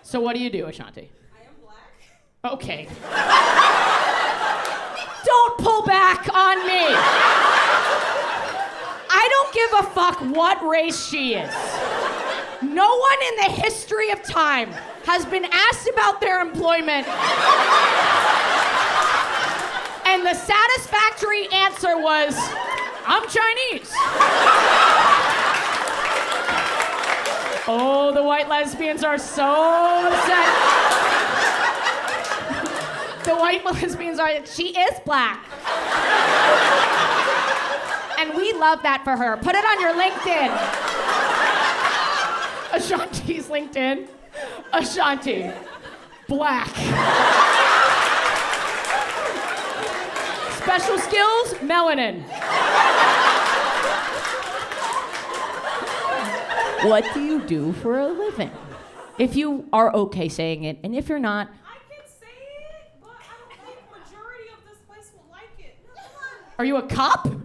So what do you do, Ashanti? I am black. Okay. Don't pull back on me. I don't give a fuck what race she is. No one in the history of time has been asked about their employment. And the satisfactory answer was, I'm Chinese. Oh, the white lesbians are so upset. The white lesbians are, she is black. And we love that for her. Put it on your LinkedIn. Ashanti's LinkedIn. Ashanti, black. Special skills, melanin. What do you do for a living? If you are okay saying it, and if you're not, I can say it, but I don't think majority of this place will like it. No, come on. are you a cop? Coming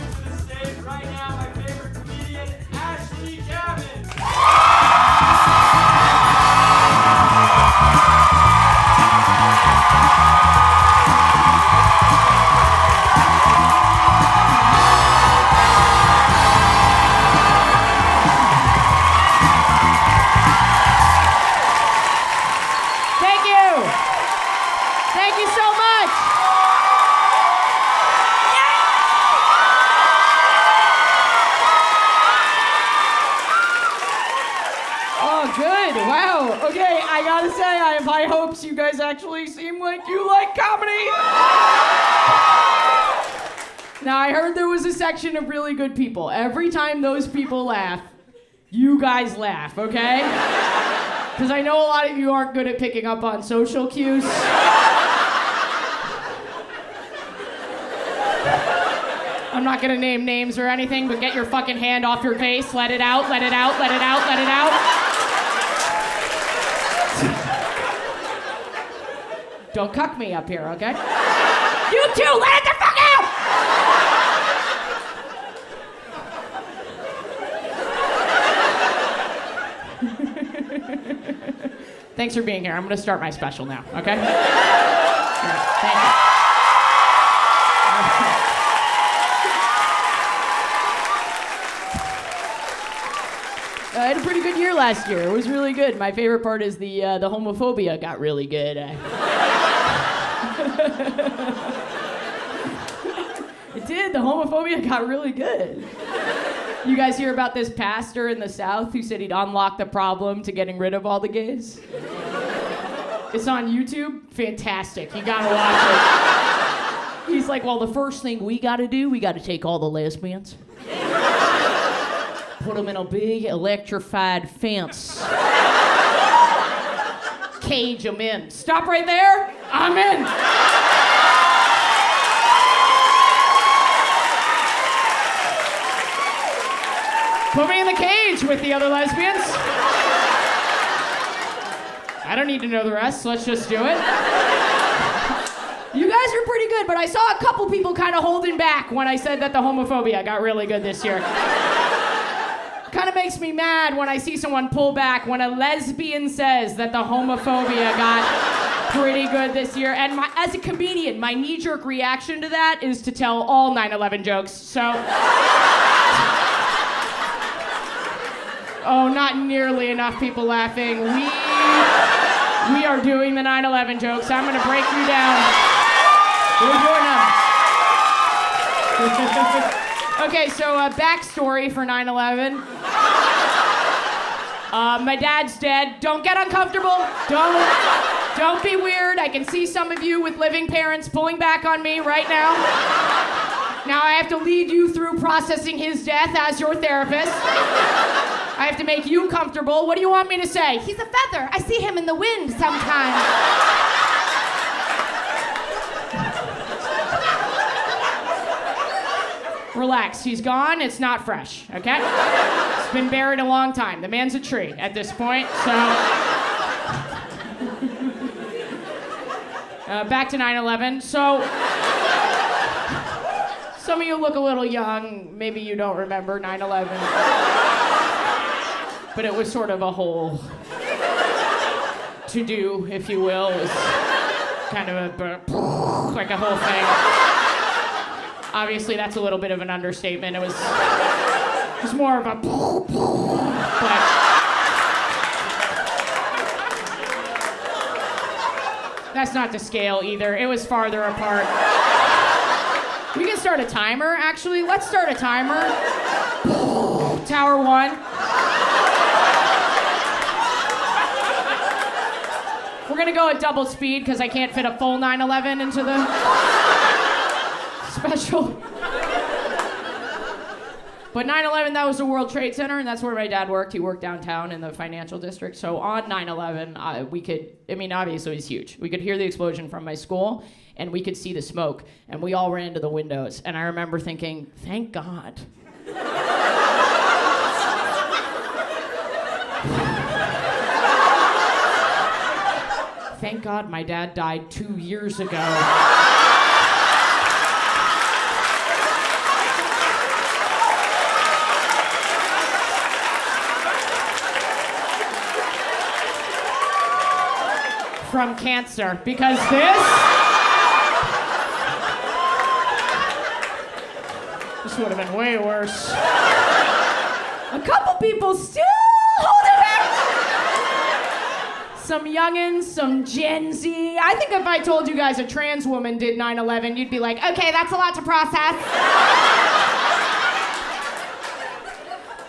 to the stage right now, my favorite comedian, Gavin. Thank you. Thank you so much. Oh, good. Wow. Okay, I gotta say, I have high hopes. You guys actually seem like you like comedy. Now, I heard there was a section of really good people. Every time those people laugh, you guys laugh, okay? Because I know a lot of you aren't good at picking up on social cues. I'm not gonna name names or anything, but get your fucking hand off your face. Let it out, let it out, let it out, let it out. Don't cuck me up here, okay? You too, let it the fuck out! Thanks for being here. I'm gonna start my special now, okay? All right, thank you. I had a pretty good year last year. It was really good. My favorite part is the homophobia got really good. It did. The homophobia got really good. You guys hear about this pastor in the South who said he'd unlock the problem to getting rid of all the gays? It's on YouTube. Fantastic. You gotta watch it. He's like, well, the first thing we gotta do, we gotta take all the lesbians, put them in a big electrified fence, cage them in. Stop right there. I'm in. Put me in the cage with the other lesbians. I don't need to know the rest. Let's just do it. You guys are pretty good, but I saw a couple people kind of holding back when I said that the homophobia got really good this year. Kind of makes me mad when I see someone pull back when a lesbian says that the homophobia got pretty good this year. And as a comedian, my knee-jerk reaction to that is to tell all 9/11 jokes. So... Oh, not nearly enough people laughing. We are doing the 9/11 jokes. I'm gonna break you down. We're doing them. Okay, so backstory for 9/11. My dad's dead. Don't get uncomfortable. Don't be weird. I can see some of you with living parents pulling back on me right now. Now I have to lead you through processing his death as your therapist. I have to make you comfortable. What do you want me to say? He's a feather. I see him in the wind sometimes. Relax. He's gone. It's not fresh, okay? It's been buried a long time. The man's a tree at this point, so... Back to 9/11. So, some of you look a little young. Maybe you don't remember 9/11. But it was sort of a whole to-do, if you will. It was kind of like a whole thing. Obviously, that's a little bit of an understatement. It was more of a but that's not to scale either. It was farther apart. We can start a timer, actually. Let's start a timer. Tower 1. We're gonna go at double speed because I can't fit a full 9/11 into the special. But 9/11, that was the World Trade Center, and that's where my dad worked. He worked downtown in the financial district. So on 9/11, obviously it was huge. We could hear the explosion from my school, and we could see the smoke, and we all ran to the windows. And I remember thinking, thank God. Thank God my dad died 2 years ago. From cancer, because this would have been way worse. A couple people still holding back. Some youngins, some Gen Z. I think if I told you guys a trans woman did 9/11, you'd be like, okay, that's a lot to process.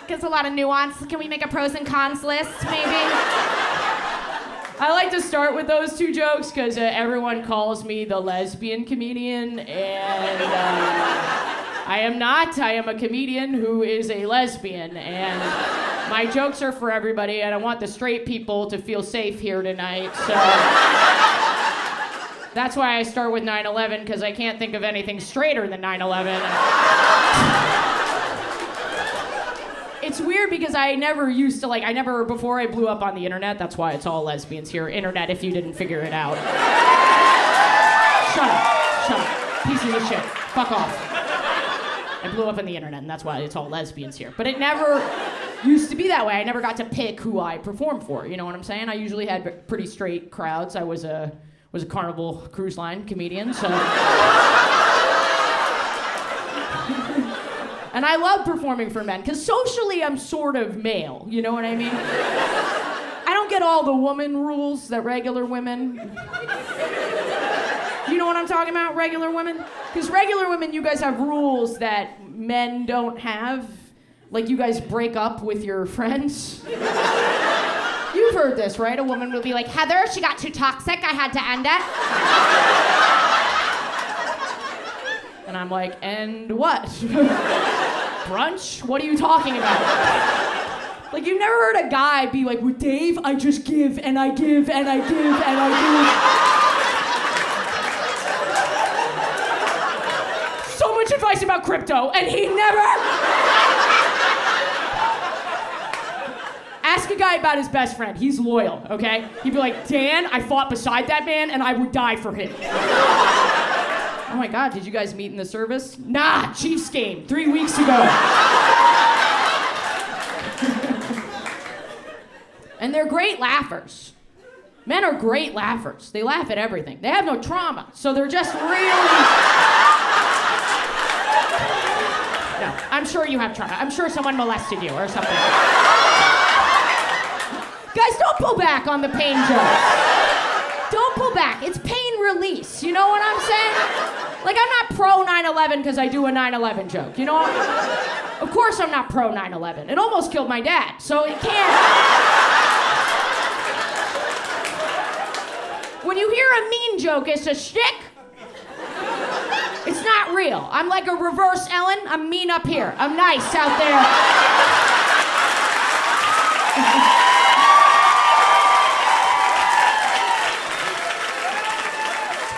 Gets a lot of nuance. Can we make a pros and cons list, maybe? I like to start with those two jokes because everyone calls me the lesbian comedian, and I am not. I am a comedian who is a lesbian, and my jokes are for everybody, and I want the straight people to feel safe here tonight, so that's why I start with 9/11, because I can't think of anything straighter than 9/11. It's weird because I never used to, before I blew up on the internet, that's why it's all lesbians here, internet, if you didn't figure it out. Shut up, pieces of shit, fuck off. I blew up on the internet, and that's why it's all lesbians here. But it never used to be that way. I never got to pick who I performed for, you know what I'm saying? I usually had pretty straight crowds. I was a Carnival Cruise Line comedian, so... And I love performing for men, because socially I'm sort of male, you know what I mean? I don't get all the woman rules that regular women... You know what I'm talking about, regular women? Because regular women, you guys have rules that men don't have. Like you guys break up with your friends. You've heard this, right? A woman will be like, Heather, she got too toxic, I had to end it. And I'm like, and what? Brunch? What are you talking about? Like, you've never heard a guy be like, with Dave, I just give, and I give, and I give, and I give. So much advice about crypto, and he never... Ask a guy about his best friend. He's loyal, okay? He'd be like, Dan, I fought beside that man, and I would die for him. Oh my God, did you guys meet in the service? Nah, Chiefs game, 3 weeks ago. And they're great laughers. Men are great laughers. They laugh at everything. They have no trauma, so they're just really... No, I'm sure you have trauma. I'm sure someone molested you or something. Guys, don't pull back on the pain joke. Don't pull back. It's pain release. You know what I'm saying? Like, I'm not pro 9/11 because I do a 9/11 joke. You know? Of course I'm not pro 9/11. It almost killed my dad, so it can't. When you hear a mean joke, it's a shtick. It's not real. I'm like a reverse Ellen. I'm mean up here. I'm nice out there.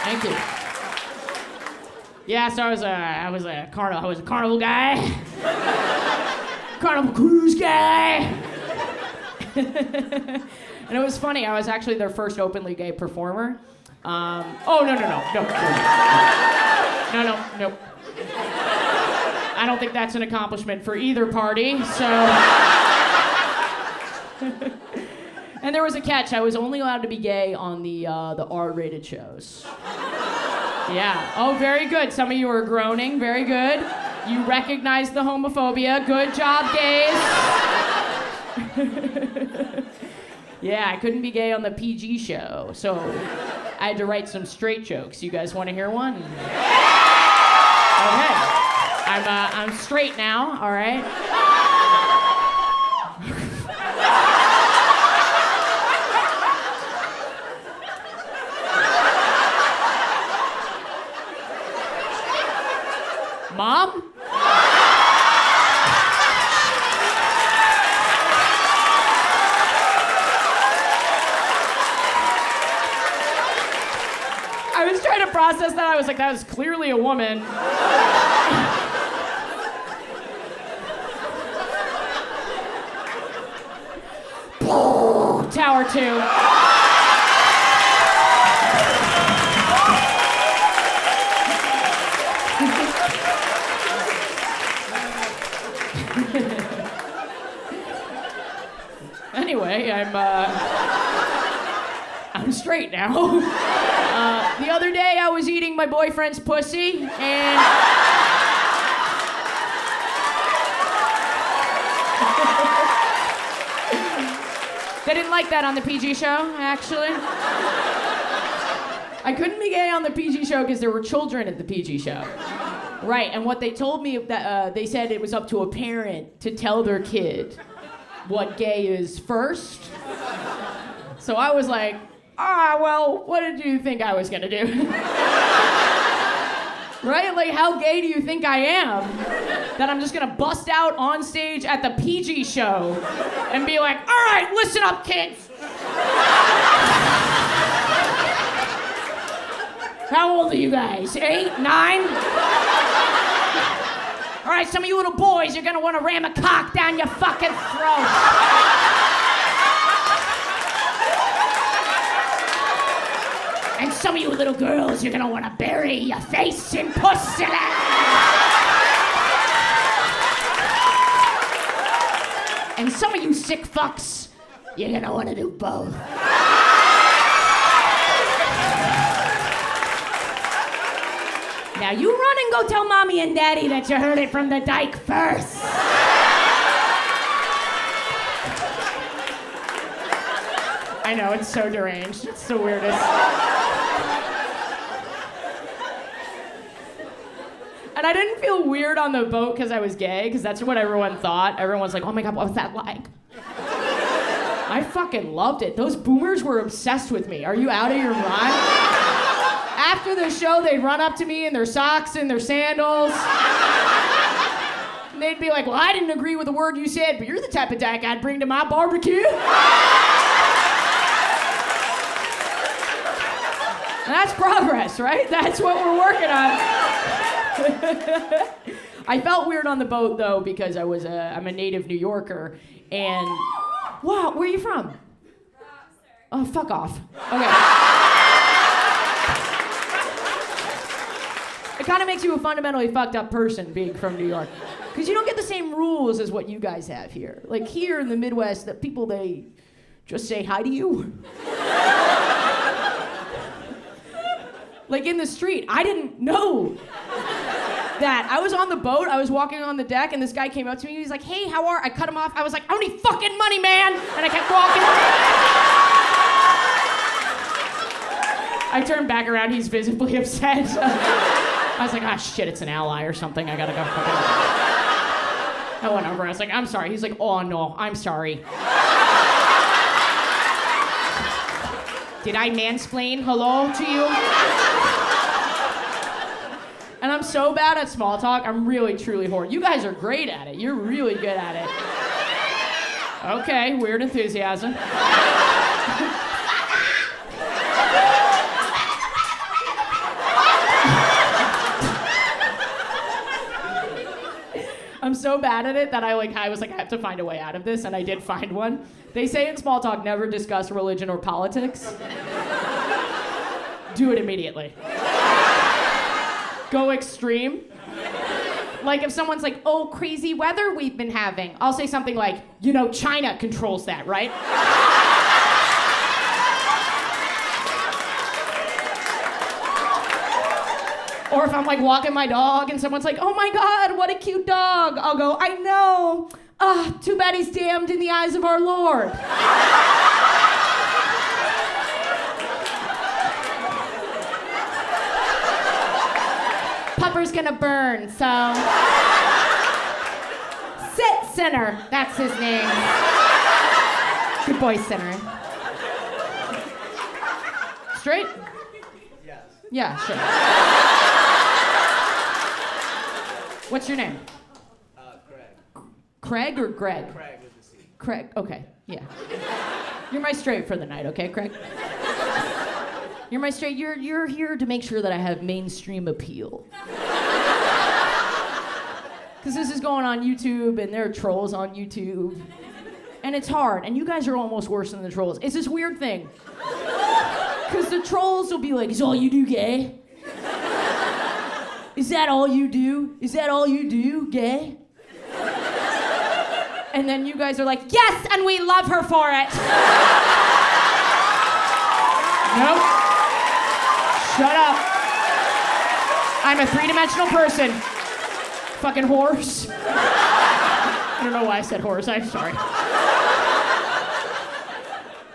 Thank you. Yeah, so I was a carnival guy. Carnival Cruise guy. And it was funny, I was actually their first openly gay performer. Oh, no. Nope. I don't think that's an accomplishment for either party, so... And there was a catch. I was only allowed to be gay on the R-rated shows. Yeah. Oh, very good. Some of you are groaning. Very good. You recognize the homophobia. Good job, gays. Yeah, I couldn't be gay on the PG show, so I had to write some straight jokes. You guys want to hear one? Okay. I'm straight now, all right? Mom? I was trying to process that. I was like, that was clearly a woman. Tower 2. Anyway, I'm straight now. The other day I was eating my boyfriend's pussy, and they didn't like that on the PG show, actually. I couldn't be gay on the PG show because there were children at the PG show. Right, and what they told me, that they said it was up to a parent to tell their kid what gay is first. So I was like, well, what did you think I was gonna do? Right? Like, how gay do you think I am? That I'm just gonna bust out on stage at the PG show and be like, all right, listen up, kids. How old are you guys? 8, 9? All right, some of you little boys, you're gonna wanna ram a cock down your fucking throat. And some of you little girls, you're gonna wanna bury your face in pussy. And some of you sick fucks, you're gonna wanna do both. Now you run and go tell mommy and daddy that you heard it from the dyke first. I know, it's so deranged. It's the weirdest. And I didn't feel weird on the boat because I was gay, because that's what everyone thought. Everyone's like, oh my God, what was that like? I fucking loved it. Those boomers were obsessed with me. Are you out of your mind? After the show, they'd run up to me in their socks and their sandals. And they'd be like, well, I didn't agree with a word you said, but you're the type of dyke I'd bring to my barbecue. That's progress, right? That's what we're working on. I felt weird on the boat, though, because I'm a native New Yorker, and... Wow, where are you from? Oh, fuck off. Okay. It kind of makes you a fundamentally fucked up person being from New York. Because you don't get the same rules as what you guys have here. Like here in the Midwest, the people, they just say hi to you. Like in the street, I didn't know that. I was on the boat, I was walking on the deck, and this guy came up to me, he's like, hey, how are... I cut him off, I was like, I don't need fucking money, man! And I kept walking. I turned back around, he's visibly upset. I was like, shit, it's an ally or something, I gotta go. I went over, I was like, I'm sorry. He's like, oh no, I'm sorry. Did I mansplain hello to you? And I'm so bad at small talk, I'm really, truly horrible. You guys are great at it. You're really good at it. Okay, weird enthusiasm. I'm so bad at it that I was like, I have to find a way out of this, and I did find one. They say in small talk, never discuss religion or politics. do it immediately. Go extreme. Like if someone's like, oh, crazy weather we've been having, I'll say something like, you know, China controls that, right? Or if I'm like walking my dog and someone's like, oh my God, what a cute dog. I'll go, I know. Too bad he's damned in the eyes of our Lord. Pupper's gonna burn, so. Sit, Sinner. That's his name. Good boy, Sinner. Straight? Yes. Yeah, sure. What's your name? Craig. Craig or Greg? Craig with the C. Craig, okay, yeah. You're my straight for the night, okay, Craig? You're my straight, you're here to make sure that I have mainstream appeal. Because this is going on YouTube, and there are trolls on YouTube. And it's hard, and you guys are almost worse than the trolls. It's this weird thing. Because the trolls will be like, is all you do gay? Is that all you do? Is that all you do, gay? And then you guys are like, yes, and we love her for it. Nope. Shut up. I'm a three-dimensional person. Fucking horse. I don't know why I said horse, I'm sorry.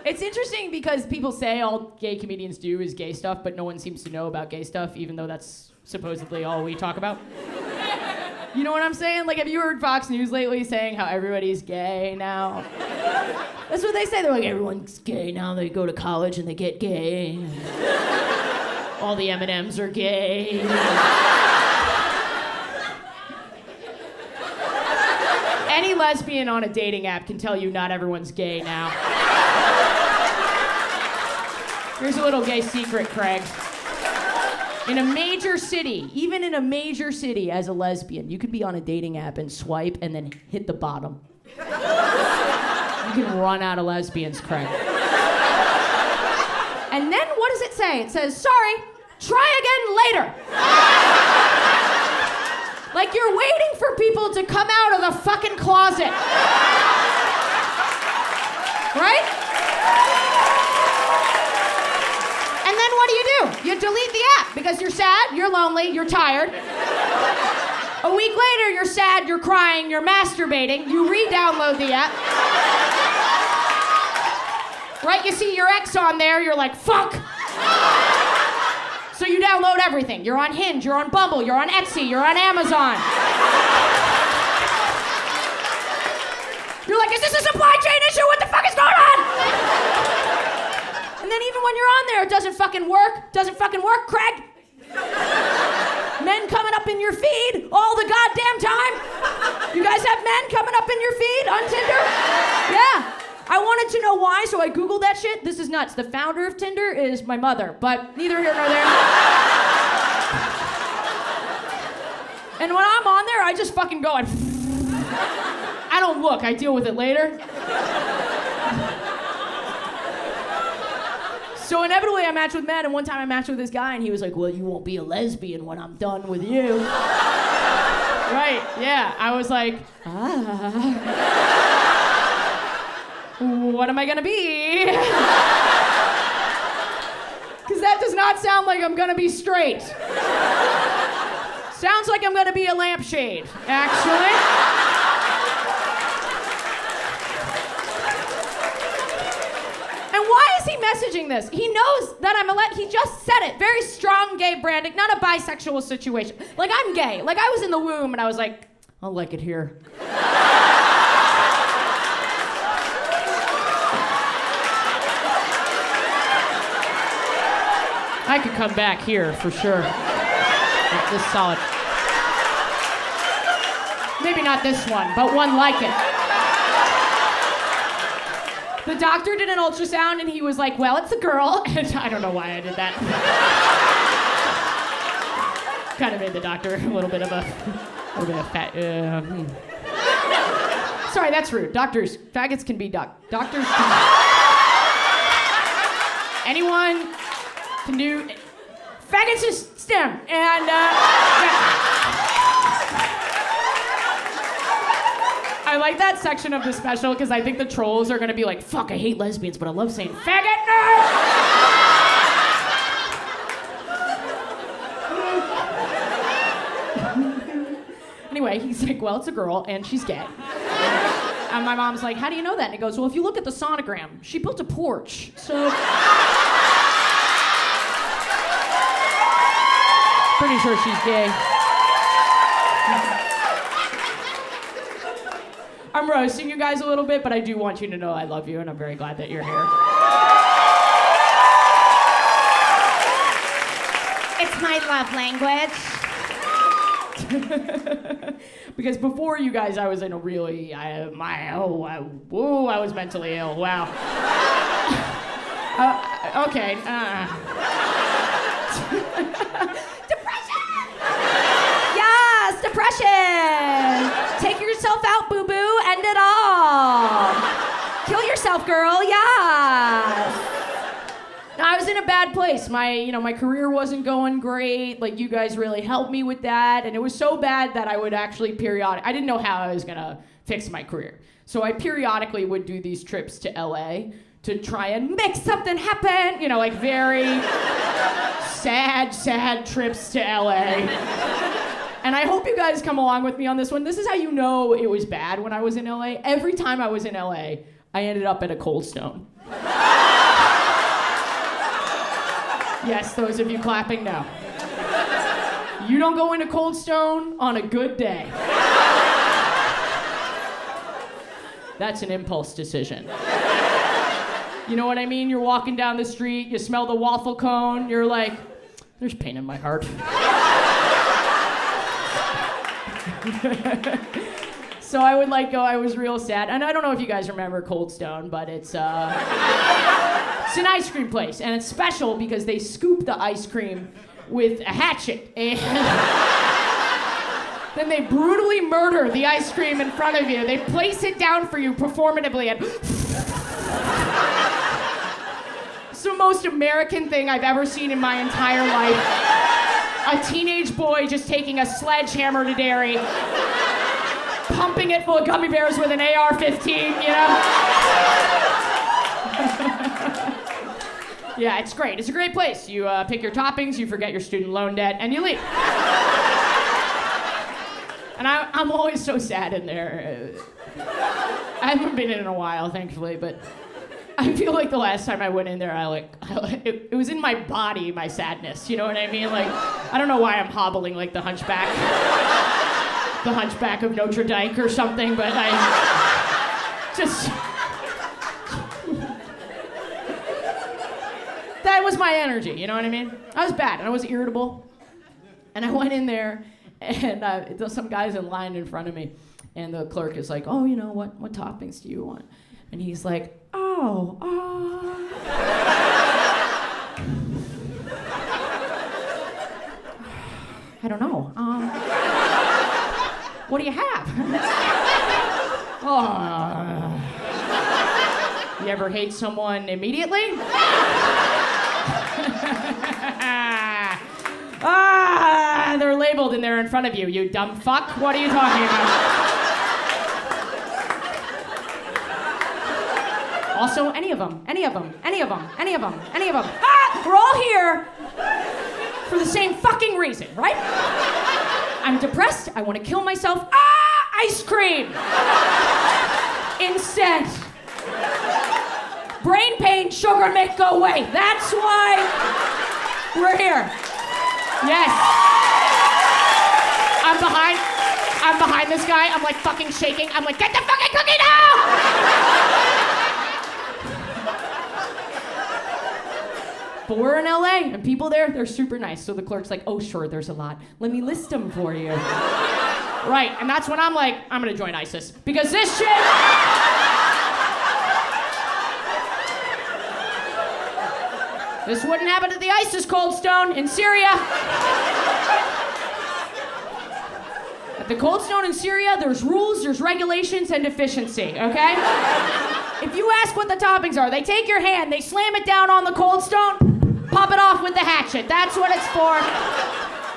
It's interesting because people say all gay comedians do is gay stuff, but no one seems to know about gay stuff, even though that's supposedly all we talk about. You know what I'm saying? Like, have you heard Fox News lately saying how everybody's gay now? That's what they say. They're like, everyone's gay now. They go to college and they get gay. All the M&Ms are gay. Any lesbian on a dating app can tell you not everyone's gay now. Here's a little gay secret, Craig. In a major city, even in a major city as a lesbian, you could be on a dating app and swipe and then hit the bottom. You can run out of lesbians, Craig. And then what does it say? It says, sorry, try again later. Like you're waiting for people to come out of the fucking closet. Right? And then what do? You delete the app because you're sad, you're lonely, you're tired. A week later, you're sad, you're crying, you're masturbating. You re-download the app. Right? You see your ex on there, you're like, fuck. So you download everything. You're on Hinge, you're on Bumble, you're on Etsy, you're on Amazon. You're like, is this a supply chain issue? What the fuck is going on? And then even when you're on there, it doesn't fucking work. Doesn't fucking work, Craig. Men coming up in your feed all the goddamn time. You guys have men coming up in your feed on Tinder? Yeah. I wanted to know why, so I Googled that shit. This is nuts. The founder of Tinder is my mother, but neither here nor there. And when I'm on there, I just fucking go and I don't look, I deal with it later. So inevitably I match with men, and one time I matched with this guy, and he was like, well, you won't be a lesbian when I'm done with you. Right, yeah. I was like, what am I gonna be? Because that does not sound like I'm gonna be straight. Sounds like I'm gonna be a lampshade, actually. And why is he messaging this? He knows that I'm he just said it. Very strong gay branding, not a bisexual situation. Like, I'm gay. Like, I was in the womb and I was like, I like it here. I could come back here for sure. This is solid. Maybe not this one, but one like it. The doctor did an ultrasound and he was like, well, it's a girl. And I don't know why I did that. Kind of made the doctor a little bit of fat. Sorry, that's rude. Doctors, faggots can be doctors. Anyone can do faggots is STEM. And, yeah. I like that section of the special because I think the trolls are gonna be like, fuck, I hate lesbians, but I love saying faggot. Anyway, he's like, well, it's a girl and she's gay. And my mom's like, how do you know that? And he goes, well, if you look at the sonogram, she built a porch, so. Pretty sure she's gay. I'm roasting you guys a little bit, but I do want you to know I love you, and I'm very glad that you're here. It's my love language. Because before you guys, I was in a really, I was mentally ill. Wow. Okay. Depression! Yes, depression! Take yourself out, boo-boo, end it all. Kill yourself, girl, yes. No, I was in a bad place. My career wasn't going great. Like, you guys really helped me with that. And it was so bad that I would actually I didn't know how I was gonna fix my career. So I periodically would do these trips to LA to try and make something happen. Like very sad trips to LA. And I hope you guys come along with me on this one. This is how you know it was bad when I was in LA. Every time I was in LA, I ended up at a Cold Stone. Yes, those of you clapping, no. You don't go into Cold Stone on a good day. That's an impulse decision. You know what I mean? You're walking down the street, you smell the waffle cone, you're like, there's pain in my heart. So I would go, I was real sad. And I don't know if you guys remember Cold Stone, but it's an ice cream place. And it's special because they scoop the ice cream with a hatchet. And then they brutally murder the ice cream in front of you. They place it down for you performatively. And it's the most American thing I've ever seen in my entire life. A teenage boy just taking a sledgehammer to dairy, pumping it full of gummy bears with an AR-15, Yeah, it's great. It's a great place. You pick your toppings, you forget your student loan debt, and you leave. And I'm always so sad in there. I haven't been in a while, thankfully, but I feel like the last time I went in there, it was in my body, my sadness, you know what I mean? I don't know why I'm hobbling like the Hunchback of Notre Dame or something, but I just... That was my energy, you know what I mean? I was bad, and I was irritable. And I went in there, and some guy's in line in front of me, and the clerk is like, oh, what toppings do you want? And he's like, I don't know. What do you have? You ever hate someone immediately? They're labeled and they're in front of you, you dumb fuck. What are you talking about? Also, any of them. We're all here for the same fucking reason, right? I'm depressed, I want to kill myself. Ice cream! Instead. Brain pain, sugar make go away. That's why we're here. Yes. I'm behind this guy. I'm fucking shaking. I'm like, get the fucking cookie now! But we're in LA, and people there, they're super nice. So the clerk's like, oh, sure, there's a lot. Let me list them for you. Right, and that's when I'm like, I'm gonna join ISIS. Because this shit... This wouldn't happen at the ISIS Cold Stone in Syria. At the Cold Stone in Syria, there's rules, there's regulations, and efficiency, okay? If you ask what the toppings are, they take your hand, they slam it down on the Cold Stone, Pop it off with the hatchet. That's what it's for.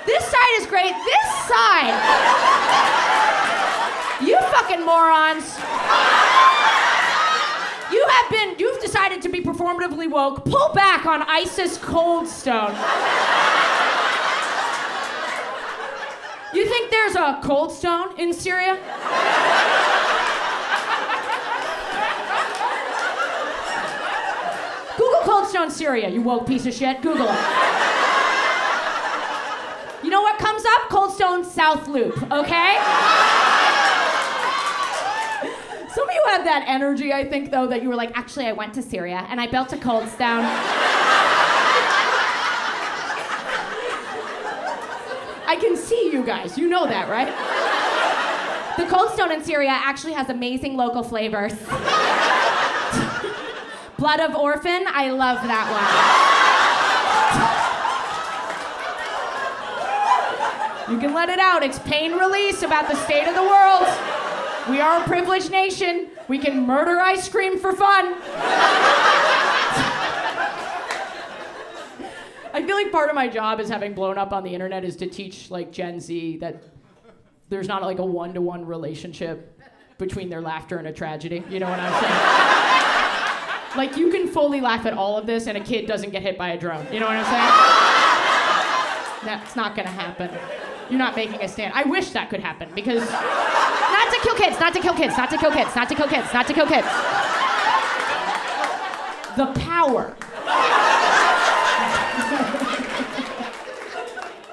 This side is great. This side. You fucking morons. You've decided to be performatively woke. Pull back on ISIS Cold Stone. You think there's a cold stone in Syria? Google Cold Stone Syria, you woke piece of shit. Google it. You know what comes up? Cold Stone South Loop, okay? Some of you have that energy, I think, though, that you were like, actually, I went to Syria and I built a cold stone. I can see you guys. You know that, right? The cold stone in Syria actually has amazing local flavors. Blood of Orphan, I love that one. You can let it out. It's pain release about the state of the world. We are a privileged nation. We can murder ice cream for fun. I feel like part of my job is having blown up on the internet is to teach like Gen Z that there's not like a one-to-one relationship between their laughter and a tragedy. You know what I'm saying? Like you can fully laugh at all of this and a kid doesn't get hit by a drone. You know what I'm saying? That's not gonna happen. You're not making a stand. I wish that could happen because not to kill kids, not to kill kids, not to kill kids, not to kill kids, not to kill kids. The power.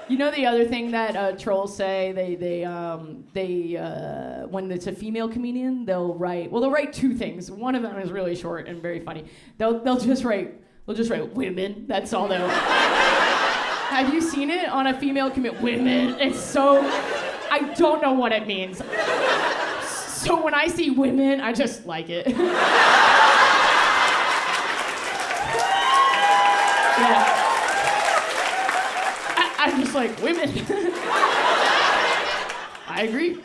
You know the other thing that trolls say, they when it's a female comedian, they'll write two things. One of them is really short and very funny. They'll just write women. That's all they'll. Have you seen it on a female comedian? Women. It's so, I don't know what it means. So when I see women, I just like it. Yeah. I'm just like, women. I agree.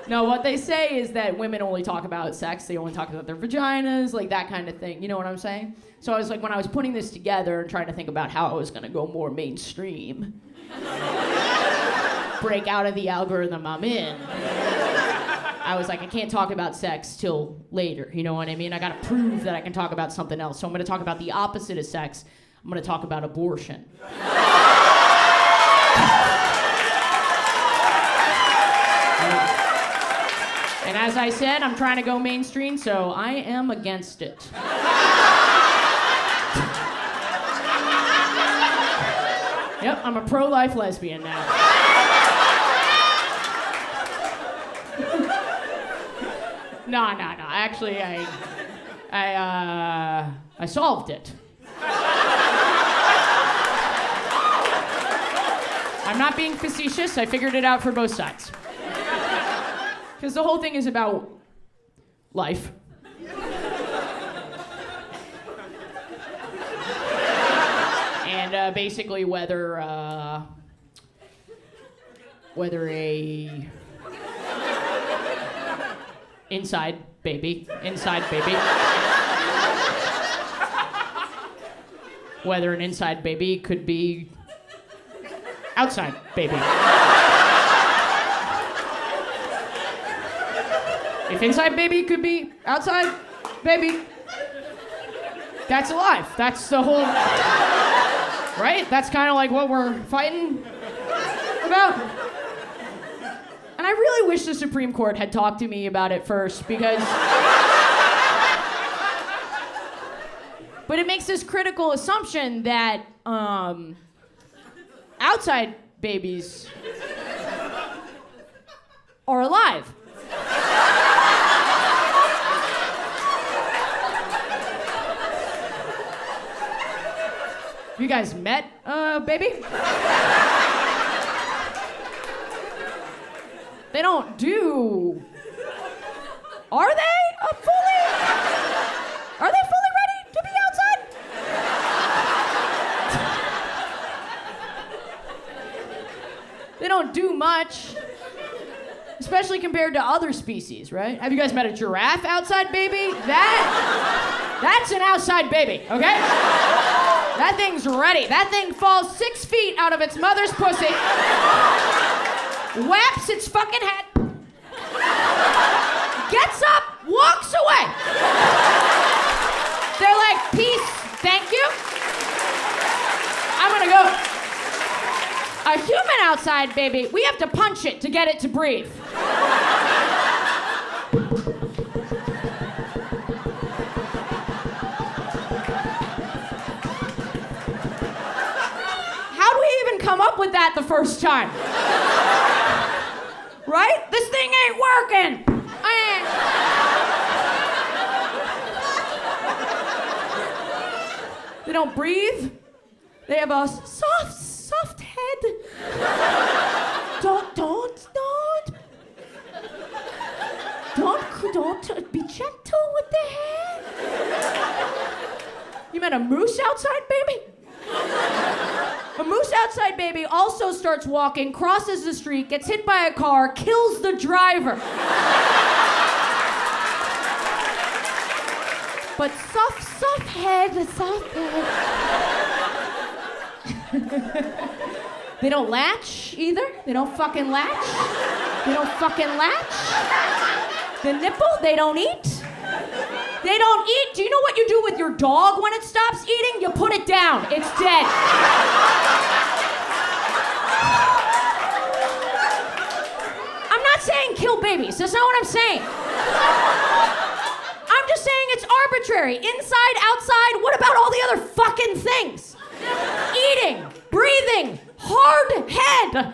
No, what they say is that women only talk about sex, they only talk about their vaginas, like that kind of thing. You know what I'm saying? So I was like, when I was putting this together and trying to think about how I was gonna go more mainstream, break out of the algorithm I'm in, I was like, I can't talk about sex till later, you know what I mean? I gotta prove that I can talk about something else. So I'm gonna talk about the opposite of sex. I'm gonna talk about abortion. And as I said, I'm trying to go mainstream, so I am against it. Yep, I'm a pro-life lesbian now. No. Actually, I solved it. I'm not being facetious. I figured it out for both sides. Because the whole thing is about life. And basically whether a inside baby, whether an inside baby could be outside baby. If inside baby could be outside baby, that's alive. That's the whole, right? That's kind of like what we're fighting about. And I really wish the Supreme Court had talked to me about it first because, but it makes this critical assumption that outside babies are alive. You guys met baby? They don't do. Are they fully ready to be outside? They don't do much. especially compared to other species, right? Have you guys met a giraffe outside baby? That's an outside baby, okay? That thing's ready. That thing falls 6 feet out of its mother's pussy, whaps its fucking head, gets up, walks away. They're like, peace, thank you. I'm gonna go. A human outside baby, we have to punch it to get it to breathe. How do we even come up with that the first time? Right? This thing ain't working. They don't breathe. They have a soft head. Don't be gentle with the head. You met a moose outside baby? A moose outside baby also starts walking, crosses the street, gets hit by a car, kills the driver. But soft head. They don't latch either. They don't fucking latch. The nipple, they don't eat. They don't eat. Do you know what you do with your dog when it stops eating? You put it down. It's dead. I'm not saying kill babies. That's not what I'm saying. I'm just saying it's arbitrary. Inside, outside, what about all the other fucking things? Eating, breathing, hard head.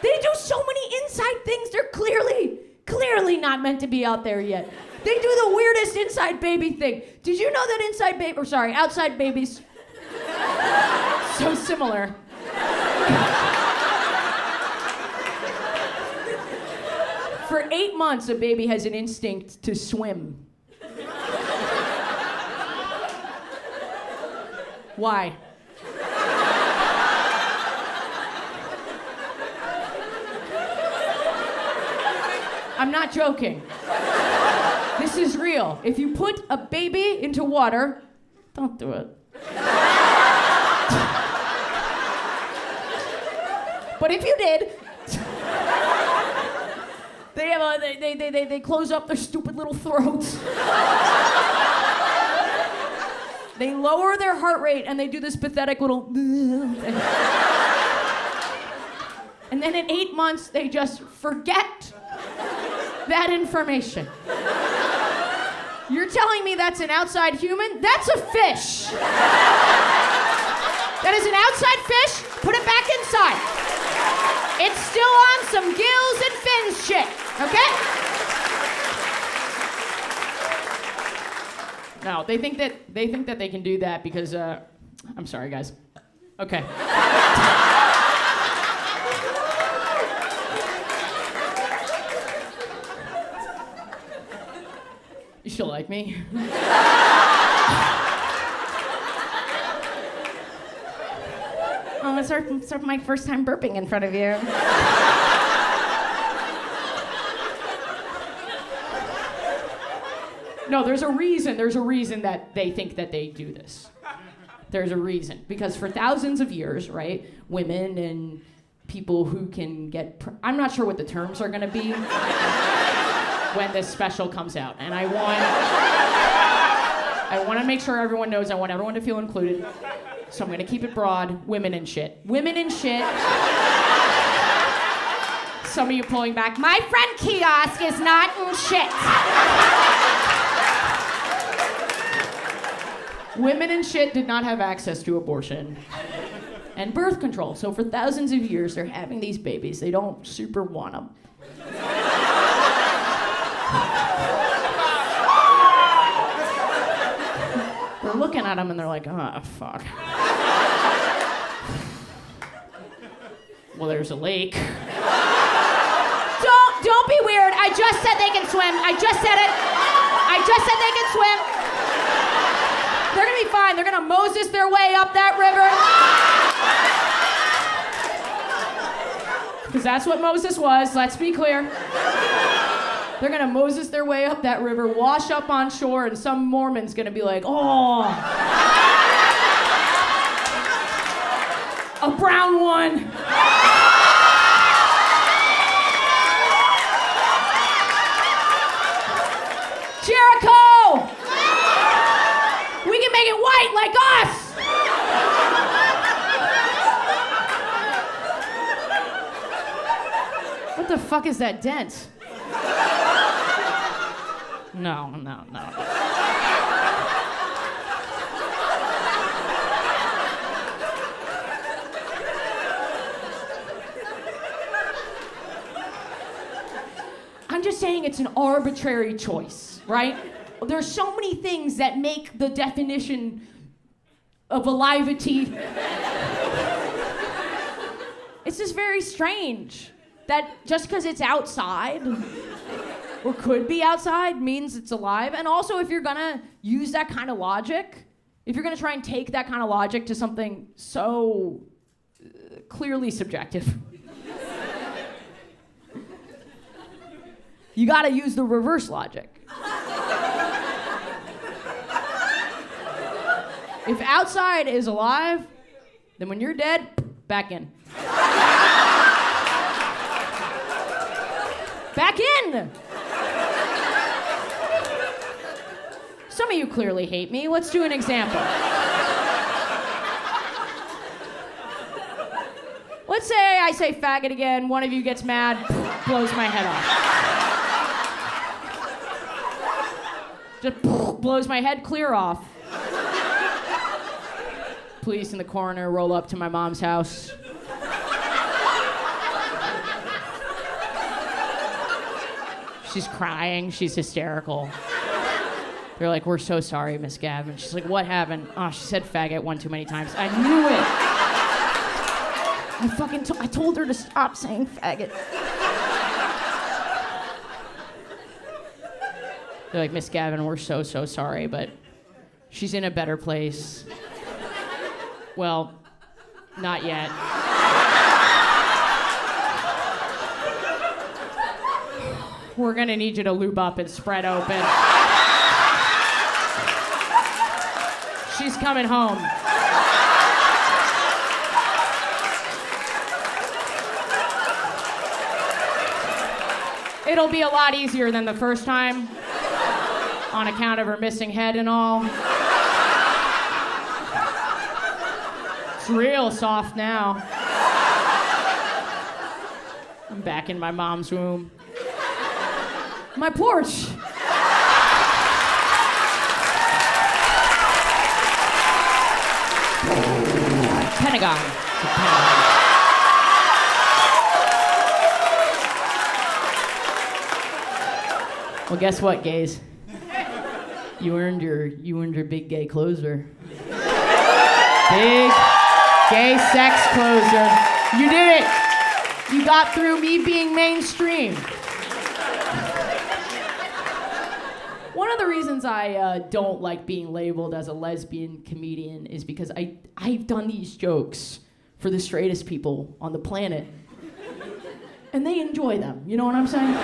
They do so many inside things. They're clearly not meant to be out there yet. They do the weirdest inside baby thing. Did you know that outside babies, so similar. For 8 months, a baby has an instinct to swim. Why? I'm not joking. This is real. If you put a baby into water, don't do it. But if you did, they close up their stupid little throats. They lower their heart rate and they do this pathetic little. And then in 8 months, they just forget that information. You're telling me that's an outside human? That's a fish. That is an outside fish. Put it back inside. It's still on some gills and fins shit, okay? No, they think that they can do that because I'm sorry, guys. Okay. You still like me? Oh, it's my first time burping in front of you. No, there's a reason that they think that they do this. There's a reason. Because for thousands of years, right, women and people who can get... I'm not sure what the terms are going to be when this special comes out. And I want to make sure everyone knows. I want everyone to feel included. So I'm going to keep it broad. Women and shit. Women and shit. Some of you pulling back. My friend Kiosk is not in shit. Women and shit did not have access to abortion and birth control. So for thousands of years, they're having these babies. They don't super want them. They're looking at them and they're like, oh, fuck. Well, there's a lake. Don't be weird. I just said they can swim. I just said it. I just said they can swim. They're gonna be fine. They're gonna Moses their way up that river. Because that's what Moses was, let's be clear. They're gonna Moses their way up that river, wash up on shore, and some Mormon's gonna be like, oh, a brown one. Jericho! We can make it white like us! What the fuck is that dent? No. I'm just saying it's an arbitrary choice, right? There's so many things that make the definition of alivity. It's just very strange that just because it's outside or could be outside means it's alive. And also, if you're gonna use that kind of logic, if you're gonna try and take that kind of logic to something so clearly subjective, you gotta use the reverse logic. If outside is alive, then when you're dead, back in. Back in! Some of you clearly hate me. Let's do an example. Let's say I say faggot again, one of you gets mad, blows my head off. Just blows my head clear off. Police and the coroner roll up to my mom's house. She's crying, she's hysterical. They're like, we're so sorry, Miss Gavin. She's like, what happened? Oh, she said faggot one too many times. I knew it. I told her to stop saying faggot. They're like, Miss Gavin, we're so sorry, but she's in a better place. Well, not yet. We're gonna need you to lube up and spread open. She's coming home. It'll be a lot easier than the first time, on account of her missing head and all. It's real soft now. I'm back in my mom's womb. My porch. Pentagon. Well, guess what, gays? You earned your big gay closer. Big gay sex closer. You did it. You got through me being mainstream. One of the reasons I don't like being labeled as a lesbian comedian is because I've done these jokes for the straightest people on the planet, and they enjoy them. You know what I'm saying?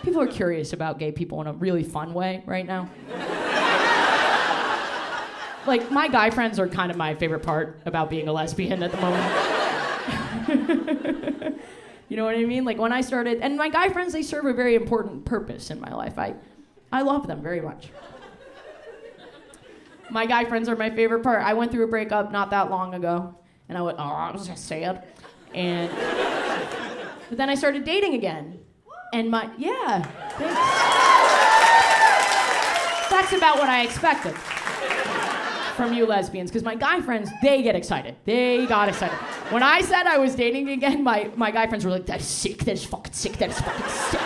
People are curious about gay people in a really fun way right now. Like, my guy friends are kind of my favorite part about being a lesbian at the moment. You know what I mean? Like, when I started, and my guy friends, they serve a very important purpose in my life. I love them very much. My guy friends are my favorite part. I went through a breakup not that long ago, and I went, oh, I was just sad. But then I started dating again. And yeah, thanks. That's about what I expected from you lesbians, because my guy friends, they get excited. They got excited. When I said I was dating again, my guy friends were like, that is sick, that is fucking sick, that is fucking sick.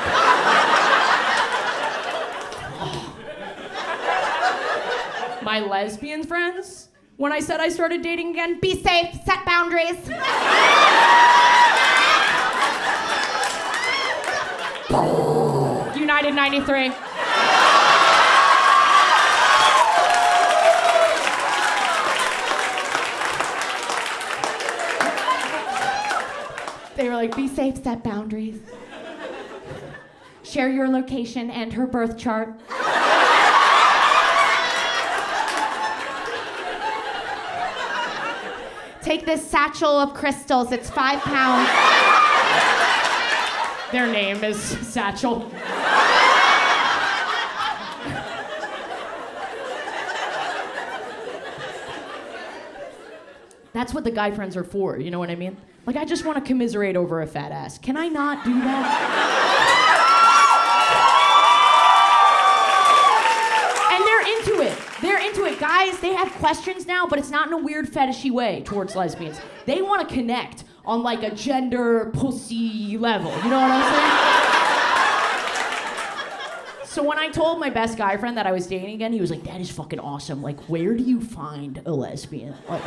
My lesbian friends, when I said I started dating again, be safe, set boundaries. United 93. They were like, be safe, set boundaries. Share your location and her birth chart. Take this satchel of crystals, it's 5 pounds. Their name is Satchel. That's what the guy friends are for, you know what I mean? Like, I just want to commiserate over a fat ass. Can I not do that? They're into it. Guys, they have questions now, but it's not in a weird fetishy way towards lesbians. They want to connect on like a gender pussy level. You know what I'm saying? So when I told my best guy friend that I was dating again, he was like, that is fucking awesome. Like, where do you find a lesbian? Like,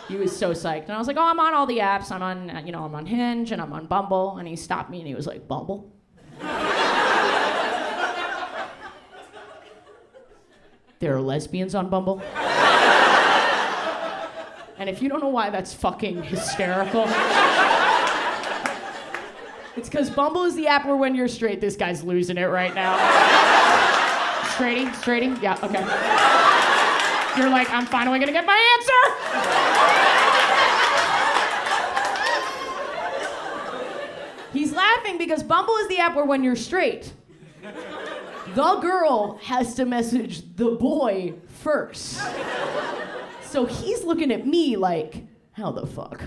he was so psyched. And I was like, oh, I'm on all the apps. I'm on Hinge and I'm on Bumble. And he stopped me and he was like, Bumble? There are lesbians on Bumble. And if you don't know why that's fucking hysterical, it's because Bumble is the app where when you're straight, this guy's losing it right now. Straighty? Yeah, okay. You're like, I'm finally gonna get my answer! He's laughing because Bumble is the app where when you're straight, the girl has to message the boy first. So he's looking at me like, how the fuck?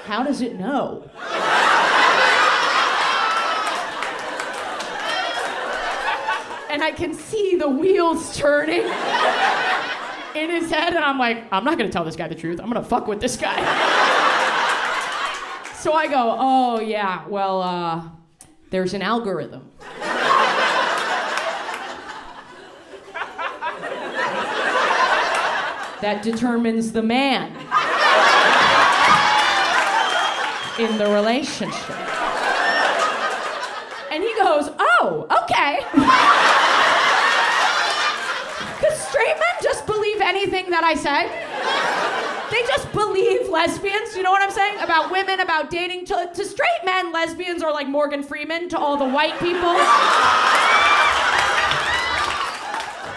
How does it know? And I can see the wheels turning in his head, and I'm like, I'm not gonna tell this guy the truth. I'm gonna fuck with this guy. So I go, oh yeah, well, there's an algorithm. That determines the man in the relationship. And he goes, oh, okay. Because straight men just believe anything that I say. They just believe lesbians, you know what I'm saying? About women, about dating. To straight men, lesbians are like Morgan Freeman to all the white people.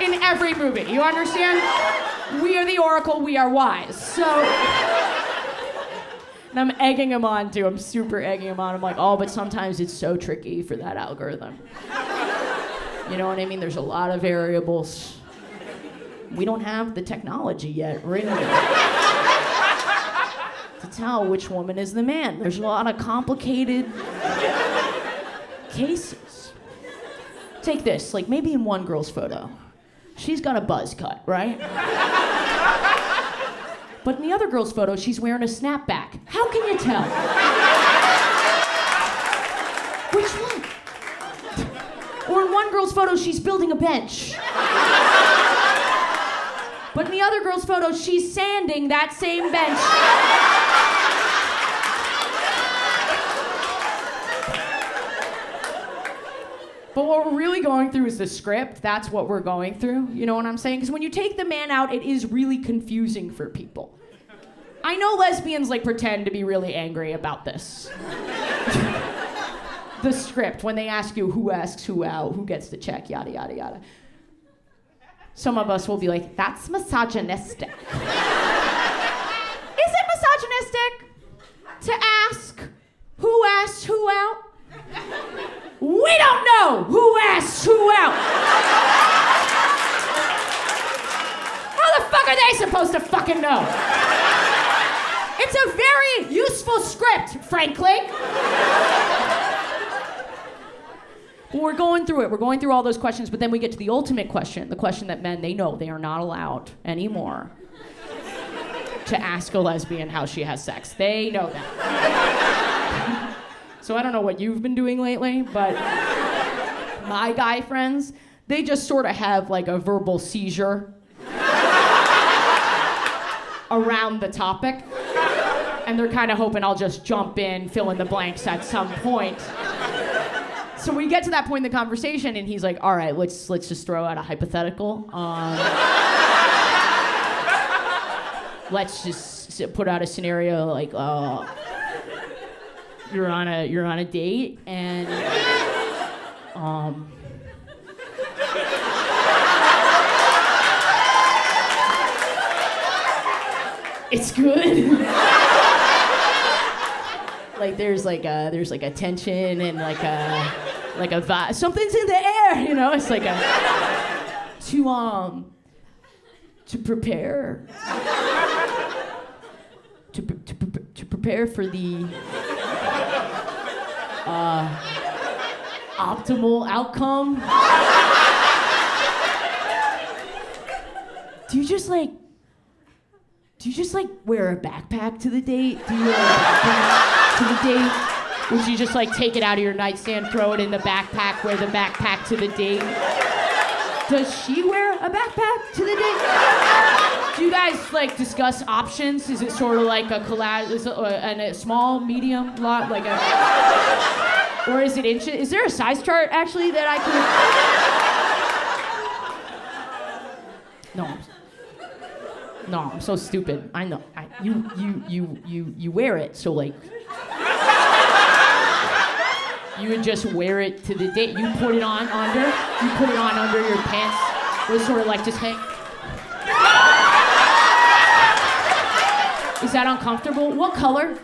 In every movie, you understand? We are the oracle, we are wise. So, and I'm egging him on too. I'm super egging him on. I'm like, oh, but sometimes it's so tricky for that algorithm. You know what I mean? There's a lot of variables. We don't have the technology yet, really, to tell which woman is the man. There's a lot of complicated cases. Take this, like maybe in one girl's photo, she's got a buzz cut, right? But in the other girl's photo, she's wearing a snapback. How can you tell? Which one? Or in one girl's photo, she's building a bench. But in the other girl's photo, she's sanding that same bench. But what we're really going through is the script. That's what we're going through. You know what I'm saying? Because when you take the man out, it is really confusing for people. I know lesbians like pretend to be really angry about this. The script, when they ask you who asks who out, who gets the check, yada, yada, yada. Some of us will be like, that's misogynistic. Is it misogynistic to ask who asks who out? We don't know who asks who out. How the fuck are they supposed to fucking know? It's a very useful script, frankly. Well, we're going through it. We're going through all those questions, but then we get to the ultimate question, the question that men, they know they are not allowed anymore to ask a lesbian how she has sex. They know that. So I don't know what you've been doing lately, but my guy friends, they just sort of have like a verbal seizure around the topic. And they're kind of hoping I'll just jump in, fill in the blanks at some point. So we get to that point in the conversation, and he's like, all right, let's just throw out a hypothetical. Let's just put out a scenario like, you're on a date, and it's good. Like there's like a tension and like a vibe. Something's in the air, you know. It's like to prepare to prepare for the optimal outcome. Do you just wear a backpack to the date? Do you wear a backpack to the date? Would you just take it out of your nightstand, throw it in the backpack, wear the backpack to the date? Does she wear a backpack to the date? Do you guys discuss options? Is it sort of like a collage, and a small, medium, lot, or is it inches? Is there a size chart actually that I can? No, I'm so stupid. I know. You wear it, so you would just wear it to the date. You put it on under. You put it on under your pants. It was sort of just hang. Is that uncomfortable? What color?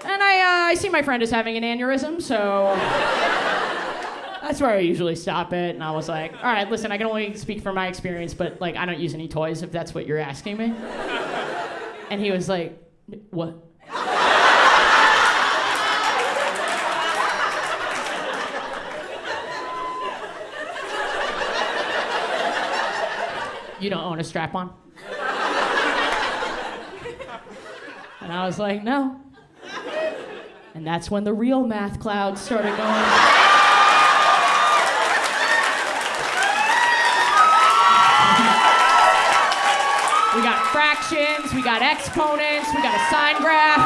And I see my friend is having an aneurysm, so that's where I usually stop it. And I was like, all right, listen, I can only speak from my experience, but I don't use any toys if that's what you're asking me. And he was like, what? You don't own a strap-on? And I was like, no. And that's when the real math clouds started going. We got fractions, we got exponents, we got a sine graph.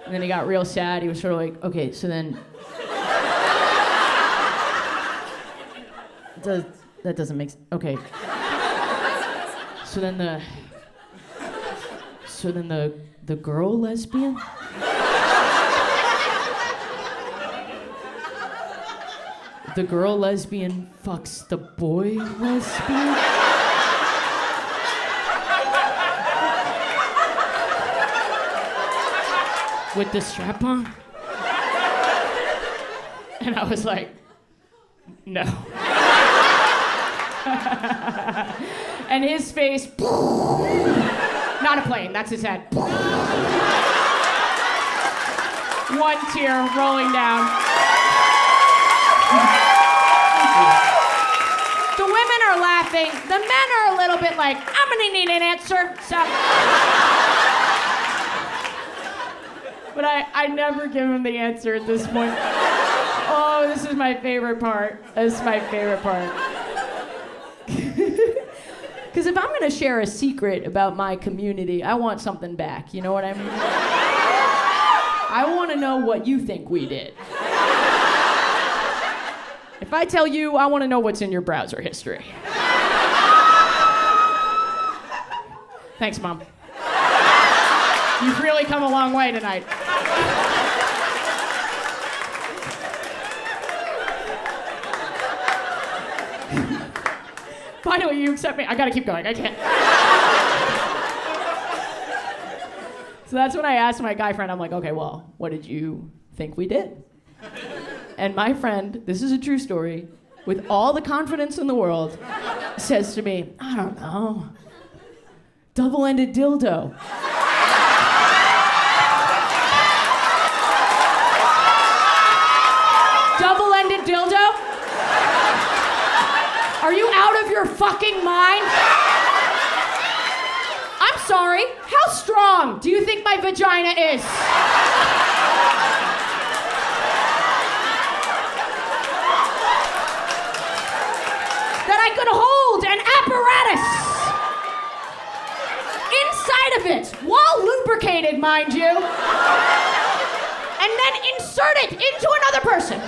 And then he got real sad. He was sort of like, okay, so then... That doesn't make sense. Okay. So then the girl lesbian? The girl lesbian fucks the boy lesbian? With the strap on? And I was like, no. And his face, not a plane, that's his head. One tear rolling down. The women are laughing. The men are a little bit like, I'm gonna need an answer. So. But I never give him the answer at this point. Oh, this is my favorite part. This is my favorite part. Because if I'm gonna share a secret about my community, I want something back. You know what I mean? I want to know what you think we did. If I tell you, I want to know what's in your browser history. Thanks, Mom. You've really come a long way tonight. Finally, you accept me. I gotta keep going. I can't. So that's when I asked my guy friend, I'm like, okay, well, what did you think we did? And my friend, this is a true story, with all the confidence in the world, says to me, I don't know, double-ended dildo. Double-ended dildo? Are you out of your fucking mind? I'm sorry, how strong do you think my vagina is? That I could hold an apparatus lubricated, mind you. And then insert it into another person.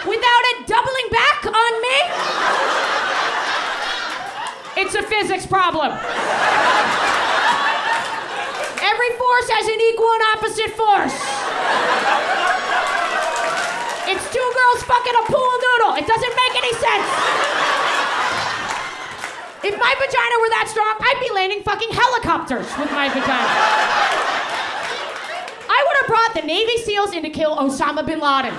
Without it doubling back on me? It's a physics problem. Every force has an equal and opposite force. It's two girls fucking a pool noodle. It doesn't make any sense. If my vagina were that strong, I'd be landing fucking helicopters with my vagina. I would have brought the Navy SEALs in to kill Osama bin Laden.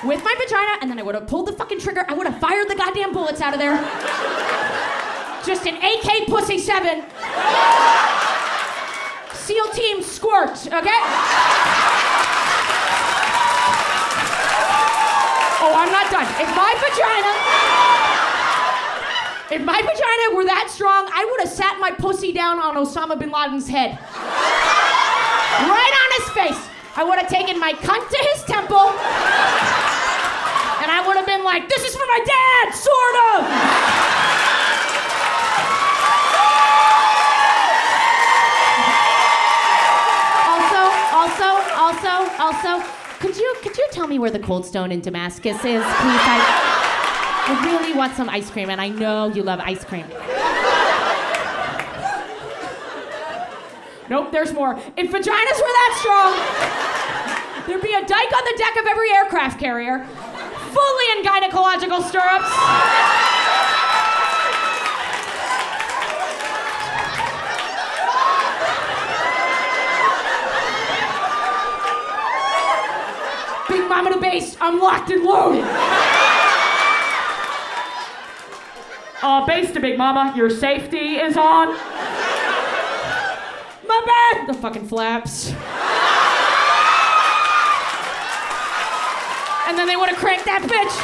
With my vagina, and then I would have pulled the fucking trigger. I would have fired the goddamn bullets out of there. Just an AK pussy 7. SEAL team squirt, okay? Oh, I'm not done. If my vagina were that strong, I would have sat my pussy down on Osama bin Laden's head. Right on his face. I would have taken my cunt to his temple. And I would have been like, this is for my dad, sort of. Also, could you tell me where the Cold Stone in Damascus is, please? I really want some ice cream, and I know you love ice cream. Nope, there's more. If vaginas were that strong, there'd be a dike on the deck of every aircraft carrier, fully in gynecological stirrups. Mama to base, I'm locked and loaded. Base to Big Mama, your safety is on. My bad! The fucking flaps. And then they want to crank that bitch.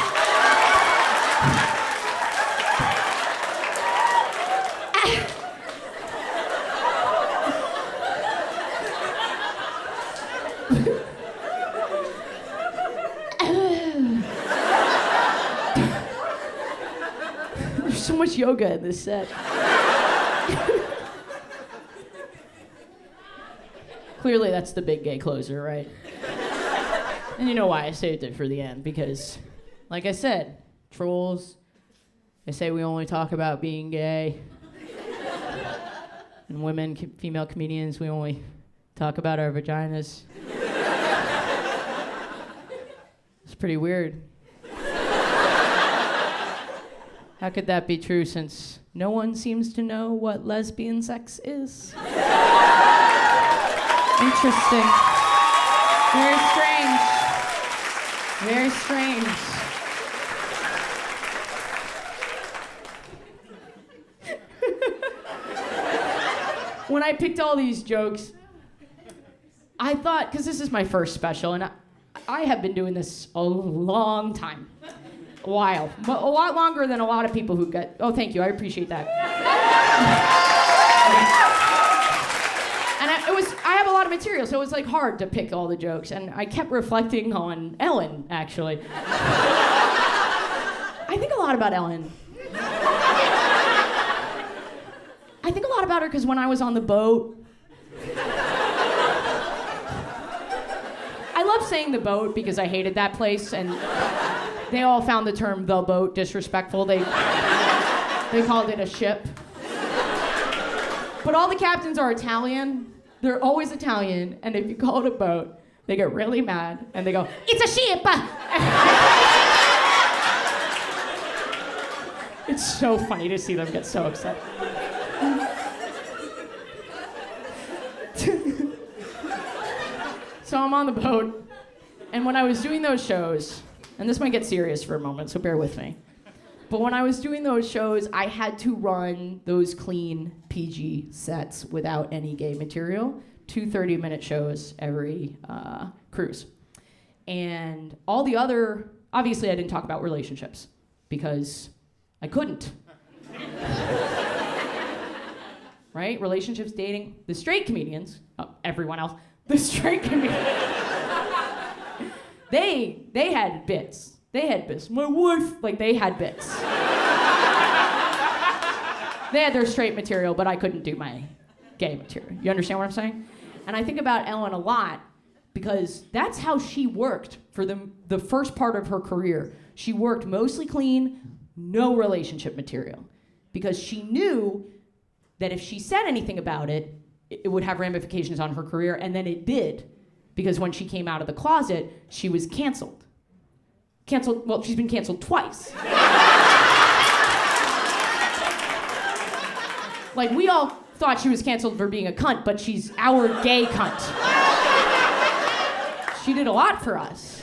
So much yoga in this set. Clearly that's the big gay closer, right? And you know why I saved it for the end, because, like I said, trolls, they say we only talk about being gay. And women, female comedians, we only talk about our vaginas. It's pretty weird. How could that be true since no one seems to know what lesbian sex is? Interesting. Very strange. Very strange. When I picked all these jokes, I thought, because this is my first special, and I have been doing this a long time. A while. But a lot longer than a lot of people who get... Oh, thank you. I appreciate that. And I have a lot of material, so it was like hard to pick all the jokes. And I kept reflecting on Ellen, actually. I think a lot about Ellen. I think a lot about her because when I was on the boat... I love saying the boat because I hated that place, and... They all found the term "the boat" disrespectful. They called it a ship. But all the captains are Italian. They're always Italian, and if you call it a boat, they get really mad, and they go, "It's a ship!" It's so funny to see them get so upset. So I'm on the boat, and when I was doing those shows, and this might get serious for a moment, so bear with me. But when I was doing those shows, I had to run those clean PG sets without any gay material, 2 30-minute shows every cruise. And all the other, obviously I didn't talk about relationships because I couldn't. Right? Relationships, dating. The straight comedians, everyone else, the straight comedians, They had bits. They had bits. My wife, like they had bits. They had their straight material, but I couldn't do my gay material. You understand what I'm saying? And I think about Ellen a lot because that's how she worked for the first part of her career. She worked mostly clean, no relationship material, because she knew that if she said anything about it, it would have ramifications on her career, and then it did, because when she came out of the closet, she was canceled. Well, she's been canceled twice. Like, we all thought she was canceled for being a cunt, but she's our gay cunt. She did a lot for us.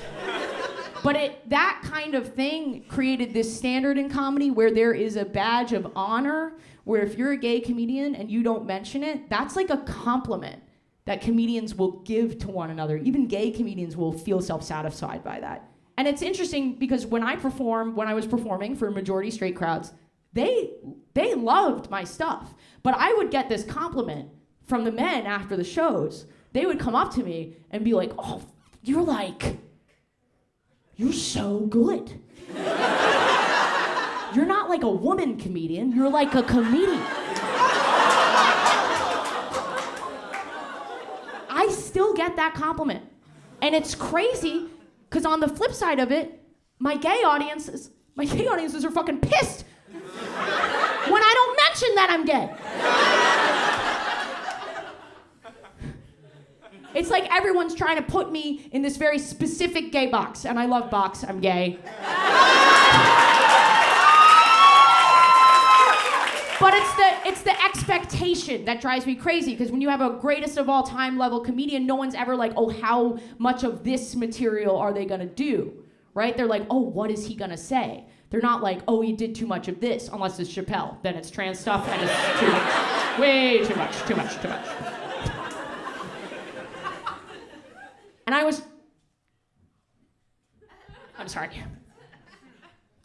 But that kind of thing created this standard in comedy where there is a badge of honor, where if you're a gay comedian and you don't mention it, that's like a compliment that comedians will give to one another. Even gay comedians will feel self-satisfied by that. And it's interesting because when I was performing for majority straight crowds, they loved my stuff. But I would get this compliment from the men after the shows. They would come up to me and be like, oh, you're so good. You're not like a woman comedian, you're like a comedian. I still get that compliment. And it's crazy, because on the flip side of it, my gay audiences are fucking pissed when I don't mention that I'm gay. It's like everyone's trying to put me in this very specific gay box, and I love box, I'm gay. But it's the expectation that drives me crazy, because when you have a greatest of all time level comedian, no one's ever like, oh, how much of this material are they gonna do, right? They're like, oh, what is he gonna say? They're not like, oh, he did too much of this, unless it's Chappelle. Then it's trans stuff and it's too much. Way too much. And I'm sorry.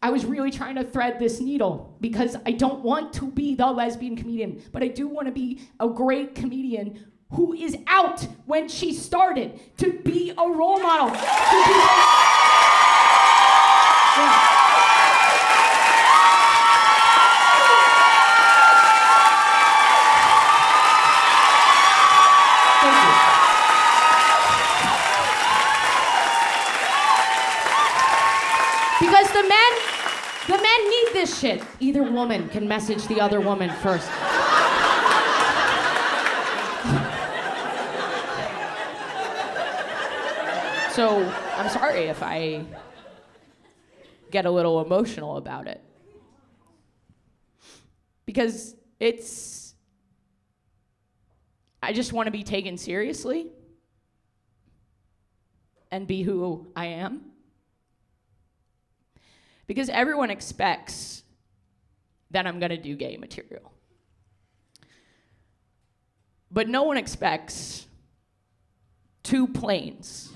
I was really trying to thread this needle because I don't want to be the lesbian comedian, but I do want to be a great comedian who is out when she started, to be a role model. Yeah. Because the men need this shit. Either woman can message the other woman first. So I'm sorry if I get a little emotional about it. Because I just want to be taken seriously and be who I am. Because everyone expects that I'm gonna do gay material. But no one expects 2 planes